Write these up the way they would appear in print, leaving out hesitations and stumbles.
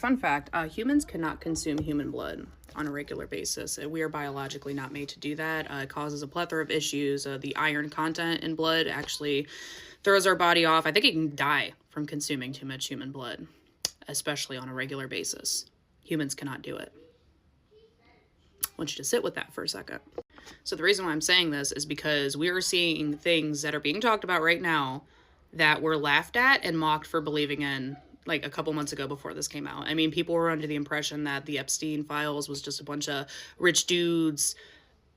fun fact, humans cannot consume human blood on a regular basis. We are biologically not made to do that. It causes a plethora of issues. The iron content in blood actually throws our body off. I think it can die from consuming too much human blood, especially on a regular basis. Humans cannot do it. I want you to sit with that for a second. So the reason why I'm saying this is because we are seeing things that are being talked about right now that were laughed at and mocked for believing in like a couple months ago before this came out. I mean, people were under the impression that the Epstein files was just a bunch of rich dudes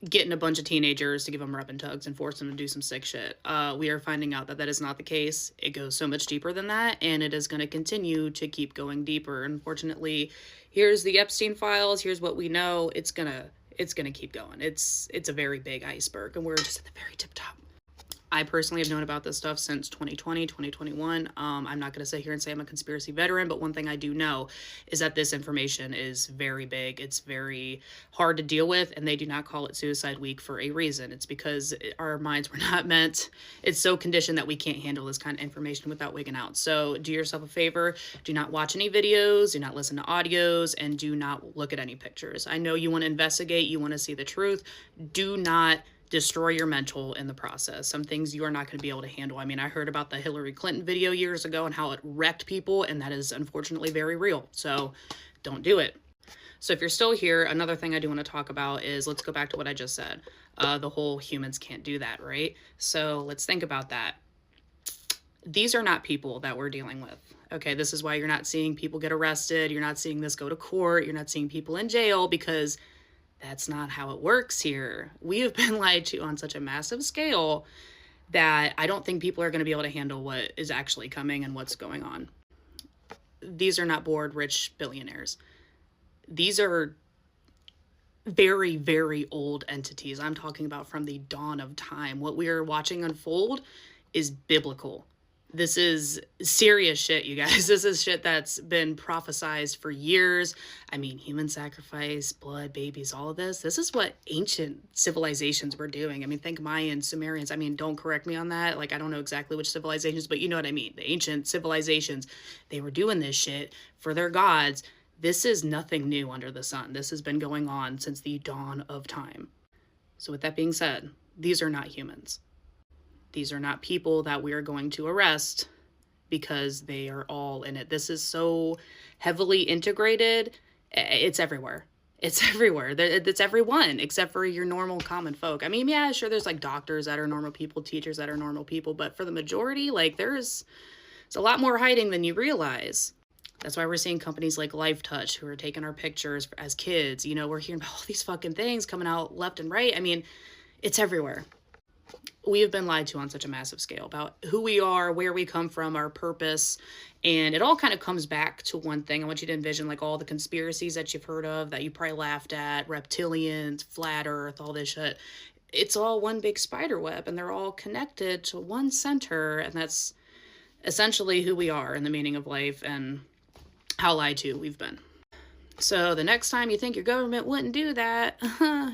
getting a bunch of teenagers to give them rub and tugs and force them to do some sick shit. We are finding out that that is not the case. It goes so much deeper than that, and it is going to continue to keep going deeper. Unfortunately, here's the Epstein files. Here's what we know. It's gonna keep going. It's a very big iceberg, and we're just at the very tip top. I personally have known about this stuff since 2020, 2021. I'm not going to sit here and say I'm a conspiracy veteran, but one thing I do know is that this information is very big. It's very hard to deal with, and they do not call it Suicide Week for a reason. It's because our minds were not meant, it's so conditioned that we can't handle this kind of information without wigging out. So do yourself a favor, do not watch any videos, do not listen to audios, and do not look at any pictures. I know you want to investigate, you want to see the truth. Do not destroy your mental in the process. Some things you are not going to be able to handle. I mean, I heard about the Hillary Clinton video years ago and how it wrecked people, and that is unfortunately very real. So don't do it. So if you're still here, another thing I do want to talk about is, let's go back to what I just said. The whole humans can't do that, right? So let's think about that. These are not people that we're dealing with. Okay, this is why you're not seeing people get arrested. You're not seeing this go to court. You're not seeing people in jail, because that's not how it works here. We have been lied to on such a massive scale that I don't think people are going to be able to handle what is actually coming and what's going on. These are not bored, rich billionaires. These are very, very old entities. I'm talking about from the dawn of time. What we are watching unfold is biblical. This is serious shit, you guys. This is shit that's been prophesized for years. I mean, human sacrifice, blood, babies, all of this. This is what ancient civilizations were doing. I mean, think Mayans, Sumerians. I mean, don't correct me on that. Like, I don't know exactly which civilizations, but you know what I mean. The ancient civilizations, they were doing this shit for their gods. This is nothing new under the sun. This has been going on since the dawn of time. So with that being said, these are not humans. These are not people that we are going to arrest because they are all in it. This is so heavily integrated. It's everywhere. It's everywhere. It's everyone except for your normal common folk. I mean, yeah, sure, there's like doctors that are normal people, teachers that are normal people, but for the majority, like there's a lot more hiding than you realize. That's why we're seeing companies like Lifetouch who are taking our pictures as kids. You know, we're hearing about all these fucking things coming out left and right. I mean, it's everywhere. We have been lied to on such a massive scale about who we are, where we come from, our purpose, and it all kind of comes back to one thing. I want you to envision like all the conspiracies that you've heard of, that you probably laughed at, reptilians, flat earth, all this shit. It's all one big spider web, and they're all connected to one center, and that's essentially who we are and the meaning of life and how lied to we've been. So the next time you think your government wouldn't do that,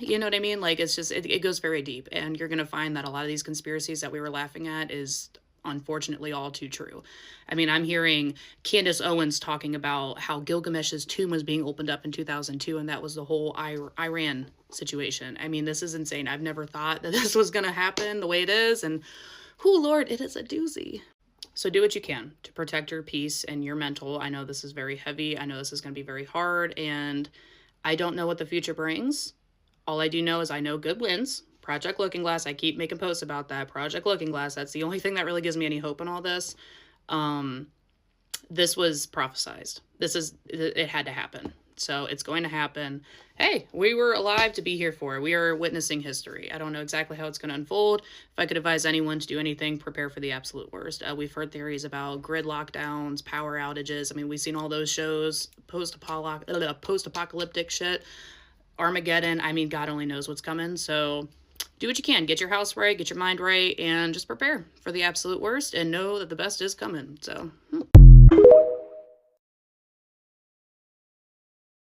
you know what I mean? Like, it's just, it goes very deep. And you're going to find that a lot of these conspiracies that we were laughing at is unfortunately all too true. I mean, I'm hearing Candace Owens talking about how Gilgamesh's tomb was being opened up in 2002, and that was the whole Iran situation. I mean, this is insane. I've never thought that this was going to happen the way it is. And, whoo, Lord, it is a doozy. So do what you can to protect your peace and your mental. I know this is very heavy. I know this is going to be very hard, and I don't know what the future brings. All I do know is I know good wins. Project Looking Glass, I keep making posts about that. Project Looking Glass, that's the only thing that really gives me any hope in all this. This was prophesized. It had to happen. So it's going to happen. Hey, we were alive to be here for it. We are witnessing history. I don't know exactly how it's going to unfold. If I could advise anyone to do anything, prepare for the absolute worst. We've heard theories about grid lockdowns, power outages. I mean, we've seen all those shows, post-apocalyptic shit, Armageddon. I mean, God only knows what's coming. So do what you can. Get your house right, get your mind right, and just prepare for the absolute worst and know that the best is coming. So,